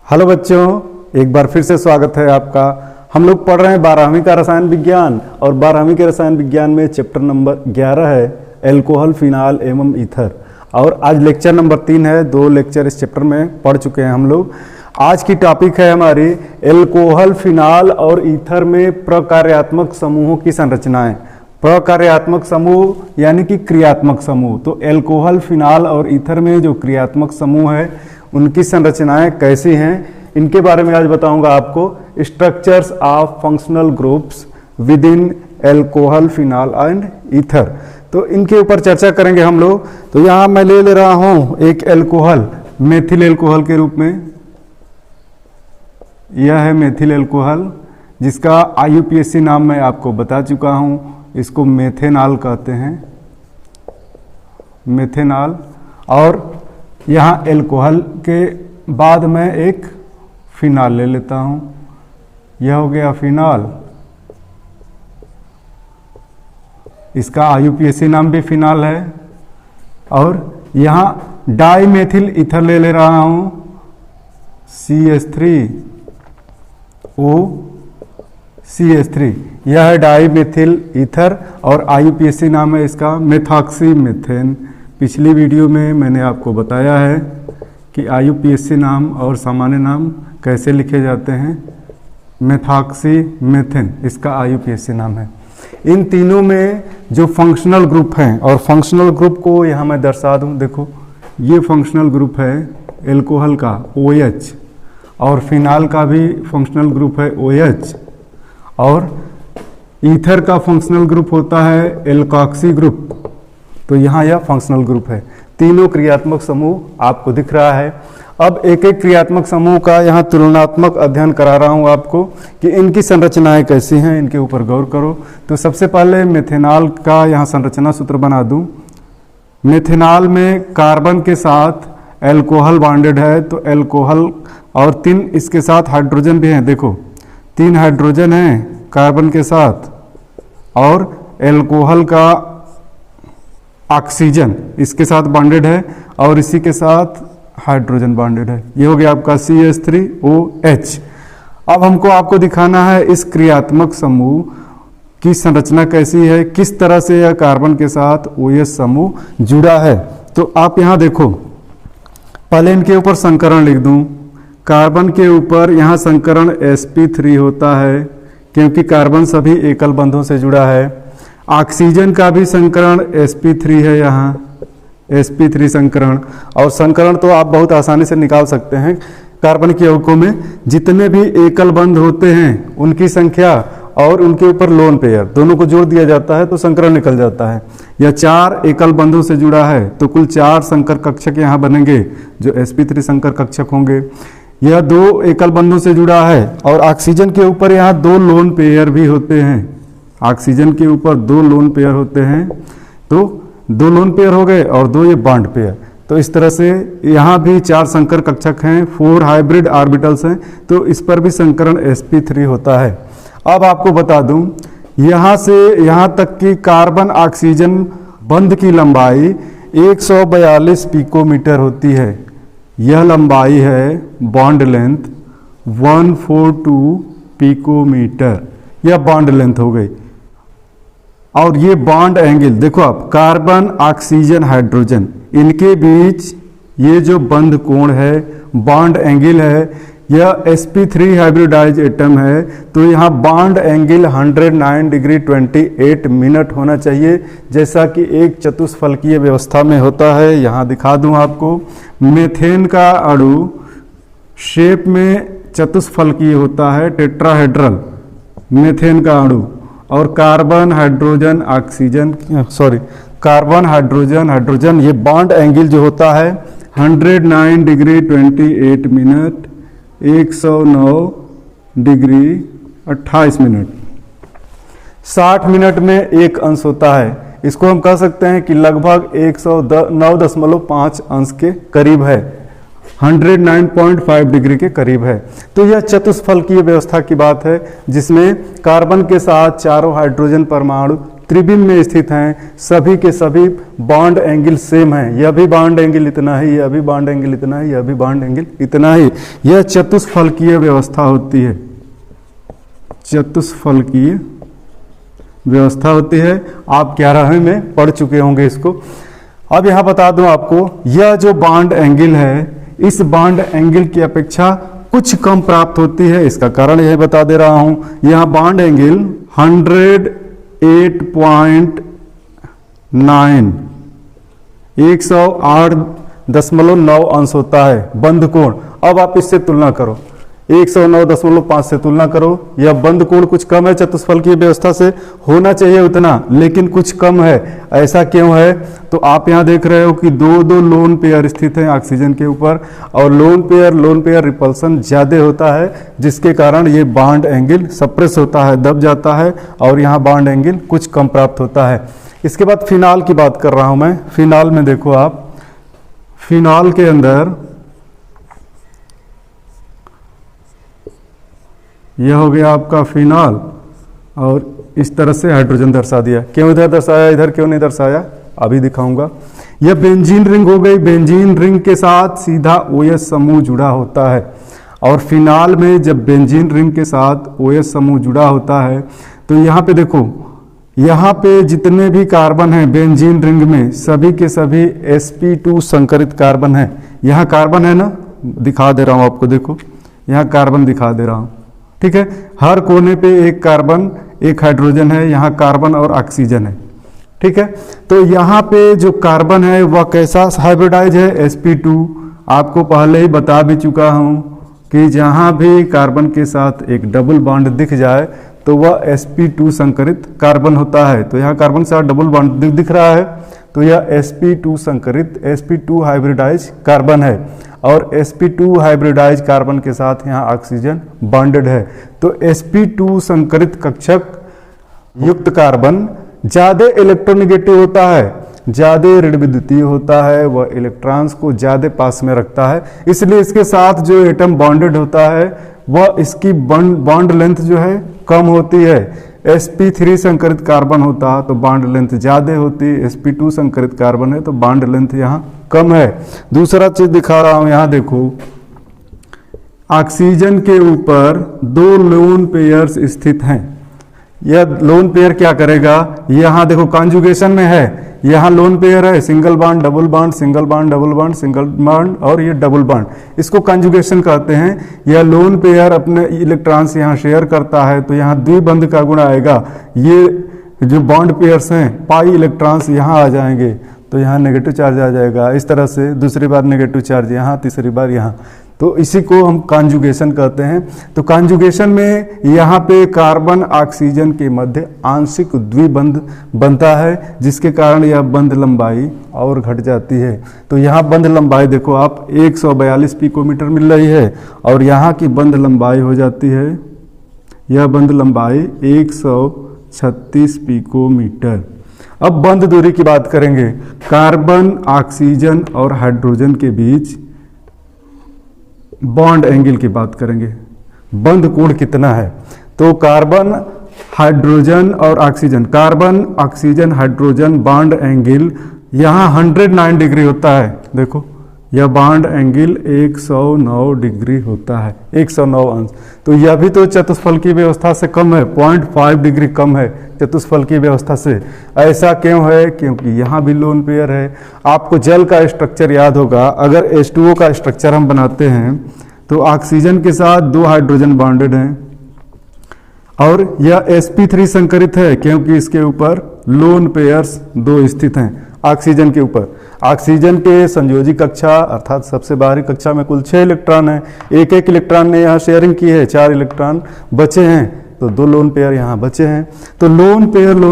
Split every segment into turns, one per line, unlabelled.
Hello बच्चों, एक बार फिर से स्वागत है आपका। हम लोग पढ़ रहे हैं 12वीं का रसायन विज्ञान और 12वीं के रसायन विज्ञान में चैप्टर नंबर 11 है एल्कोहल, फिनाल एवं ईथर। और आज लेक्चर नंबर 3 है। 2 लेक्चर इस चैप्टर में पढ़ चुके हैं हम लोग। आज की टॉपिक है हमारी एल्कोहल, फिनाल और ईथर में प्रकार्यात्मक समूहों की संरचनाएं। प्रकार्यात्मक समूह यानी कि क्रियात्मक समूह। तो एल्कोहल, फिनाल और ईथर में जो क्रियात्मक समूह है उनकी संरचनाएं कैसी हैं, इनके बारे में आज बताऊंगा आपको। Structures of functional groups within alcohol, phenol and ether, तो इनके ऊपर चर्चा करेंगे हम लोग। तो यहां मैं ले रहा हूं एक एल्कोहल, मेथिल एल्कोहल के रूप में। यह है मेथिल एल्कोहल, जिसका IUPAC नाम मैं आपको बता चुका हूं। इसको मेथेनॉल कहते हैं, मेथेनॉल। और यहाँ एल्कोहल के बाद मैं एक फिनाल ले लेता हूँ। यह हो गया फिनाल। इसका IUPAC नाम भी फिनाल है। और यहाँ डाईमेथिल ईथर ले रहा हूँ, CH3O यह है डाईमेथिल ईथर और IUPAC नाम है इसका मेथॉक्सीमेथेन। पिछली वीडियो में मैंने आपको बताया है कि IUPAC नाम और सामान्य नाम कैसे लिखे जाते हैं। मेथॉक्सीमेथेन इसका IUPAC नाम है। इन तीनों में जो फंक्शनल ग्रुप हैं, और फंक्शनल ग्रुप को यहाँ मैं दर्शा दूँ, देखो ये फंक्शनल ग्रुप है एल्कोहल का OH, और फिनाल का भी फंक्शनल ग्रुप है OH, और ईथर का फंक्शनल ग्रुप होता है एल्कॉक्सी ग्रुप। तो यहाँ यह फंक्शनल ग्रुप है। तीनों क्रियात्मक समूह आपको दिख रहा है। अब एक एक क्रियात्मक समूह का यहाँ तुलनात्मक अध्ययन करा रहा हूँ आपको कि इनकी संरचनाएं कैसी हैं, इनके ऊपर गौर करो। तो सबसे पहले मेथेनॉल का यहाँ संरचना सूत्र बना दूँ। मेथेनॉल में कार्बन के साथ एल्कोहल बॉन्डेड है, तो एल्कोहल, और 3 इसके साथ हाइड्रोजन भी हैं। देखो 3 हाइड्रोजन हैं कार्बन के साथ, और एल्कोहल का ऑक्सीजन इसके साथ बॉन्डेड है, और इसी के साथ हाइड्रोजन बॉन्डेड है। ये हो गया आपका CH3OH। अब हमको आपको दिखाना है इस क्रियात्मक समूह की संरचना कैसी है, किस तरह से यह कार्बन के साथ OH समूह जुड़ा है। तो आप यहाँ देखो, पहले इनके ऊपर संकरण लिख दूं। कार्बन के ऊपर यहाँ संकरण sp3 होता है, क्योंकि कार्बन सभी एकल बंधों से जुड़ा है। ऑक्सीजन का भी संकरण sp3 है, यहाँ sp3 संकरण। और संकरण तो आप बहुत आसानी से निकाल सकते हैं। कार्बन के यौगिकों में जितने भी एकल बंध होते हैं उनकी संख्या और उनके ऊपर लोन पेयर दोनों को जोड़ दिया जाता है तो संकरण निकल जाता है। यह 4 एकल बंधों से जुड़ा है, तो कुल 4 संकर कक्षक यहाँ बनेंगे जो sp3 संकर कक्षक होंगे। यह 2 एकल बंधों से जुड़ा है, और ऑक्सीजन के ऊपर यहाँ 2 लोन पेयर भी होते हैं। ऑक्सीजन के ऊपर 2 लोन पेयर होते हैं, तो 2 लोन पेयर हो गए और 2 ये बॉन्ड पेयर। तो इस तरह से यहाँ भी 4 संकर कक्षक हैं, 4 हाइब्रिड ऑर्बिटल्स हैं, तो इस पर भी संकरण sp3 होता है। अब आपको बता दूं, यहाँ से यहाँ तक की कार्बन ऑक्सीजन बंध की लंबाई 142 पिकोमीटर होती है। यह लंबाई है बॉन्ड लेंथ 142 पिकोमीटर, यह बॉन्ड लेंथ हो गई। और ये बॉन्ड एंगल देखो आप, कार्बन ऑक्सीजन हाइड्रोजन इनके बीच ये जो बंध कोण है, बॉन्ड एंगल है, यह sp3 हाइब्रिडाइज एटम है, तो यहाँ बॉन्ड एंगल 109 डिग्री 28 मिनट होना चाहिए, जैसा कि एक चतुष्फलकीय व्यवस्था में होता है। यहाँ दिखा दूँ आपको, मेथेन का अणु शेप में चतुष्फलकीय होता है, टेट्राहेड्रल मेथेन का अणु। और carbon hydrogen oxygen, carbon hydrogen ये बॉन्ड एंगल जो होता है 109 degree 28 minute, 109 degree 28 minute, 60 minute में एक अंश होता है। इसको हम कह सकते हैं कि लगभग 109.5 अंश के करीब है, 109.5 डिग्री के करीब है। तो यह चतुष्फलकीय व्यवस्था की बात है, जिसमें कार्बन के साथ चारों हाइड्रोजन परमाणु त्रिविम में स्थित हैं, सभी के सभी बॉन्ड एंगल सेम है। यह भी बॉन्ड एंगल इतना ही, यह भी बॉन्ड एंगल इतना ही, यह भी बॉन्ड एंगल इतना ही। यह चतुष्फलकीय व्यवस्था होती है, चतुष्फलकीय व्यवस्था होती है। आप 11वें में पढ़ चुके होंगे इसको। अब यहां बता दूं आपको, यह जो बॉन्ड एंगल है, इस बॉन्ड एंगल की अपेक्षा कुछ कम प्राप्त होती है। इसका कारण यह बता दे रहा हूं, यहां बॉन्ड एंगल 108.9 108.9 अंश होता है बंद कोण। अब आप इससे तुलना करो, 109.5 से तुलना करो। यह बंद कोण कुछ कम है चतुष्फलकीय व्यवस्था से, होना चाहिए उतना, लेकिन कुछ कम है। ऐसा क्यों है? तो आप यहां देख रहे हो कि दो दो लोन पेयर स्थित हैं ऑक्सीजन के ऊपर, और लोन पेयर रिपल्सन ज्यादा होता है, जिसके कारण ये बॉन्ड एंगल सप्रेस होता है, दब जाता है, और यहाँ बॉन्ड एंगल कुछ कम प्राप्त होता है। इसके बाद फिनाल की बात कर रहा हूं मैं। फिनाल में देखो आप, फिनाल के अंदर यह हो गया आपका फिनाल, और इस तरह से हाइड्रोजन दर्शा दिया। क्यों इधर दर्शाया, इधर क्यों नहीं दर्शाया, अभी दिखाऊंगा। यह बेंजीन रिंग हो गई। बेंजीन रिंग के साथ सीधा OH समूह जुड़ा होता है, और फिनाल में जब बेंजीन रिंग के साथ OH समूह जुड़ा होता है, तो यहाँ पे देखो, यहाँ पे जितने भी कार्बन हैं बेंजीन रिंग में, सभी के सभी sp2 संकरित कार्बन है। यहाँ कार्बन है ना, दिखा दे रहा हूँ आपको, देखो यहाँ कार्बन दिखा दे रहा हूँ, ठीक है। हर कोने पे एक कार्बन, एक हाइड्रोजन है, यहाँ कार्बन और ऑक्सीजन है, ठीक है। तो यहाँ पे जो कार्बन है वह कैसा हाइब्रिडाइज है, sp2। आपको पहले ही बता भी चुका हूँ कि जहाँ भी कार्बन के साथ एक डबल बॉन्ड दिख जाए तो वह sp2 संकरित कार्बन होता है। तो यहाँ कार्बन के साथ डबल बॉन्ड दिख रहा है, तो यह sp2 संकरित, sp2 हाइब्रिडाइज कार्बन है, और sp2 हाइब्रिडाइज कार्बन के साथ यहाँ ऑक्सीजन बॉन्डेड है। तो sp2 संकरित कक्षक युक्त कार्बन ज्यादा इलेक्ट्रोनेगेटिव होता है, ज्यादा ऋण विद्युतीय होता है, वह इलेक्ट्रॉन्स को ज्यादा पास में रखता है, इसलिए इसके साथ जो एटम बॉन्डेड होता है वह इसकी बॉन्ड लेंथ जो है कम होती है। sp3 संकरित कार्बन होता तो बॉन्ड लेंथ ज्यादा होती, sp2 संकरित कार्बन है तो बॉन्ड लेंथ यहाँ कम है। दूसरा चीज दिखा रहा हूं, यहाँ देखो, ऑक्सीजन के ऊपर दो लोन पेयर्स स्थित हैं। यह लोन पेयर क्या करेगा, यहाँ देखो कॉन्जुगेशन में है, यहाँ लोन पेयर है, single bond double bond, single bond double bond, single bond, और ये डबल बॉन्ड, इसको कॉन्जुगेशन कहते हैं। यह लोन पेयर अपने इलेक्ट्रॉन्स यहाँ शेयर करता है, तो यहाँ द्विबंध का गुण आएगा। ये जो बॉन्ड पेयर्स हैं, पाई इलेक्ट्रॉन्स यहाँ आ जाएंगे, तो यहाँ नेगेटिव चार्ज आ जाएगा। इस तरह से दूसरी बार नेगेटिव चार्ज यहाँ, तीसरी बार यहाँ, तो इसी को हम कॉन्जुगेशन कहते हैं। तो कॉन्जुगेशन में यहाँ पे कार्बन ऑक्सीजन के मध्य आंशिक द्विबंध बनता है, जिसके कारण यह बंध लंबाई और घट जाती है। तो यहाँ बंध लंबाई देखो आप 142 पिकोमीटर मिल रही है, और यहाँ की बंध लंबाई हो जाती है, यह बंध लंबाई 136 पिकोमीटर। अब बंध दूरी की बात करेंगे। कार्बन, ऑक्सीजन और हाइड्रोजन के बीच बॉन्ड एंगल की बात करेंगे, बंध कोण कितना है। तो कार्बन, हाइड्रोजन और oxygen, carbon, oxygen, hydrogen bond angle यहाँ 109 डिग्री होता है। देखो यह बॉन्ड एंगल 109 डिग्री होता है, 109 अंश। तो यह भी तो चतुष्फलकीय व्यवस्था से कम है, 0.5 डिग्री कम है चतुष्फलकीय व्यवस्था से। ऐसा क्यों है? क्योंकि यहाँ भी लोन पेयर है। आपको जल का स्ट्रक्चर याद होगा, अगर H2O का स्ट्रक्चर हम बनाते हैं तो ऑक्सीजन के साथ 2 हाइड्रोजन बॉन्डेड हैं, और यह sp3 संकरित है क्योंकि इसके ऊपर लोन पेयर्स 2 स्थित हैं ऑक्सीजन के ऊपर। ऑक्सीजन के संयोजी कक्षा अर्थात सबसे बाहरी कक्षा में कुल 6 इलेक्ट्रॉन हैं, एक एक इलेक्ट्रॉन ने यहाँ शेयरिंग की है, 4 इलेक्ट्रॉन बचे हैं, तो 2 लोन पेयर यहाँ बचे हैं। तो लोन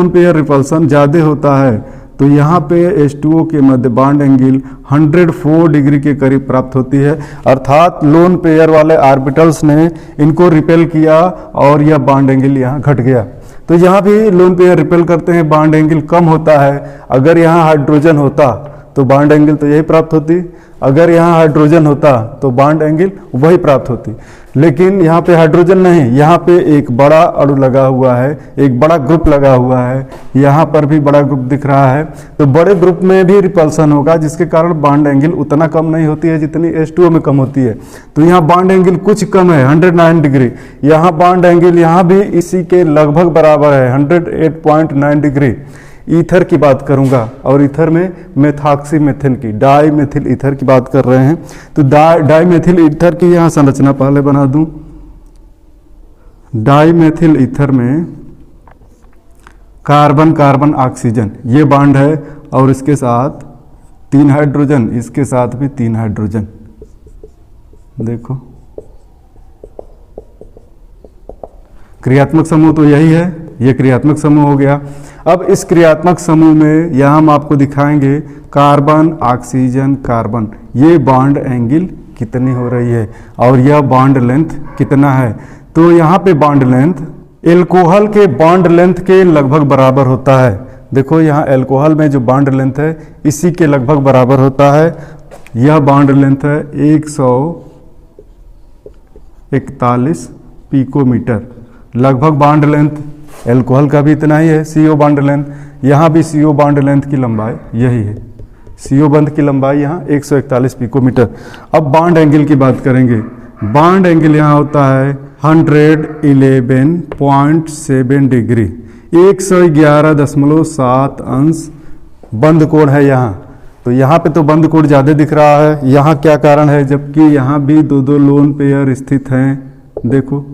पेयर रिपल्सन ज़्यादा होता है, तो यहाँ पे H2O के मध्य बॉन्ड एंगल 104 डिग्री के करीब प्राप्त होती है, अर्थात लोन पेयर वाले ऑर्बिटल्स ने इनको रिपेल किया और यह बॉन्ड एंगल यहाँ घट गया। तो यहाँ भी लोन पेयर रिपेल करते हैं, बॉन्ड एंगल कम होता है। अगर यहाँ हाइड्रोजन होता तो बॉन्ड एंगल तो यही प्राप्त होती। अगर यहाँ हाइड्रोजन होता तो बॉन्ड एंगल वही प्राप्त होती, लेकिन यहाँ पे हाइड्रोजन नहीं, यहाँ पे एक बड़ा अणु लगा हुआ है, एक बड़ा ग्रुप लगा हुआ है, यहाँ पर भी बड़ा ग्रुप दिख रहा है, तो बड़े ग्रुप में भी रिपल्सन होगा, जिसके कारण बॉन्ड एंगल उतना कम नहीं होती है जितनी H2O में कम होती है। तो यहाँ बॉन्ड एंगल कुछ कम है 109 डिग्री, यहाँ बॉन्ड एंगल यहाँ भी इसी के लगभग बराबर है 108.9 डिग्री। ईथर की बात करूंगा, और ईथर में मेथॉक्सीमेथिन की, डाई मेथिल ईथर की बात कर रहे हैं। तो डाई मेथिल ईथर की यहाँ संरचना पहले बना दूं। डाई मेथिल ईथर में कार्बन कार्बन ऑक्सीजन ये बॉन्ड है, और इसके साथ 3 हाइड्रोजन, इसके साथ भी 3 हाइड्रोजन। देखो क्रियात्मक समूह तो यही है, ये क्रियात्मक समूह हो गया। अब इस क्रियात्मक समूह में यहाँ हम आपको दिखाएंगे कार्बन ऑक्सीजन कार्बन, ये बॉन्ड एंगल कितनी हो रही है और यह बॉन्ड लेंथ कितना है। तो यहाँ पे बॉन्ड लेंथ एल्कोहल के बॉन्ड लेंथ के लगभग बराबर होता है। देखो यहाँ एल्कोहल में जो बॉन्ड लेंथ है इसी के लगभग बराबर होता है। यह बॉन्ड लेंथ है 141 पिकोमीटर, लगभग बॉन्ड लेंथ एल्कोहल का भी इतना ही है। CO बॉन्ड लेंथ, यहाँ भी CO बॉन्ड लेंथ की लंबाई यही है, CO बंध की लंबाई यहाँ 141 पिकोमीटर। अब बॉन्ड एंगल की बात करेंगे। बॉन्ड एंगल यहाँ होता है 111.7 डिग्री, 111.7 अंश बंद कोण है यहाँ। तो यहाँ पे तो बंद कोण ज़्यादा दिख रहा है, यहाँ क्या कारण है, जबकि यहाँ भी 2 लोन पेयर स्थित हैं। देखो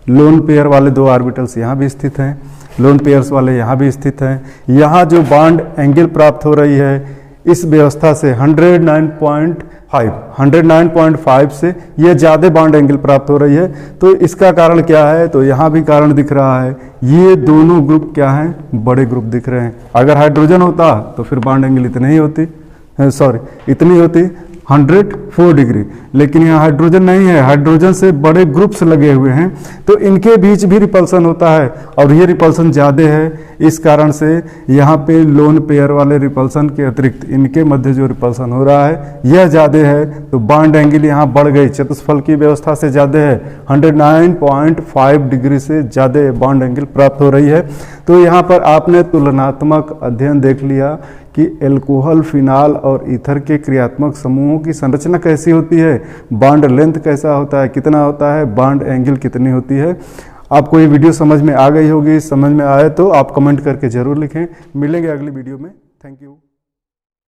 लोन पेयर वाले 2 ऑर्बिटल्स यहाँ भी स्थित हैं, लोन पेयर्स वाले यहाँ भी स्थित हैं। यहाँ जो बॉन्ड एंगल प्राप्त हो रही है इस व्यवस्था से 109.5 से ये ज़्यादा बॉन्ड एंगल प्राप्त हो रही है। तो इसका कारण क्या है, तो यहाँ भी कारण दिख रहा है, ये दोनों ग्रुप क्या हैं, बड़े ग्रुप दिख रहे हैं। अगर हाइड्रोजन होता तो फिर बॉन्ड एंगल इतनी होती 104 डिग्री, लेकिन यहाँ हाइड्रोजन नहीं है, हाइड्रोजन से बड़े ग्रुप्स लगे हुए हैं, तो इनके बीच भी रिपल्सन होता है और ये रिपल्सन ज़्यादा है। इस कारण से यहाँ पे लोन पेयर वाले रिपल्सन के अतिरिक्त इनके मध्य जो रिपल्सन हो रहा है यह ज़्यादा है, तो बॉन्ड एंगल यहाँ बढ़ गई, चतुष्फल की व्यवस्था से ज़्यादा है, 109.5 डिग्री से ज़्यादा बॉन्ड एंगल प्राप्त हो रही है। तो यहाँ पर आपने तुलनात्मक अध्ययन देख लिया कि एल्कोहल, फिनाल और ईथर के क्रियात्मक समूहों की संरचना कैसी होती है, बॉन्ड लेंथ कैसा होता है, कितना होता है, बॉन्ड एंगल कितनी होती है। आपको ये वीडियो समझ में आ गई होगी, समझ में आए तो आप कमेंट करके ज़रूर लिखें। मिलेंगे अगली वीडियो में। Thank you.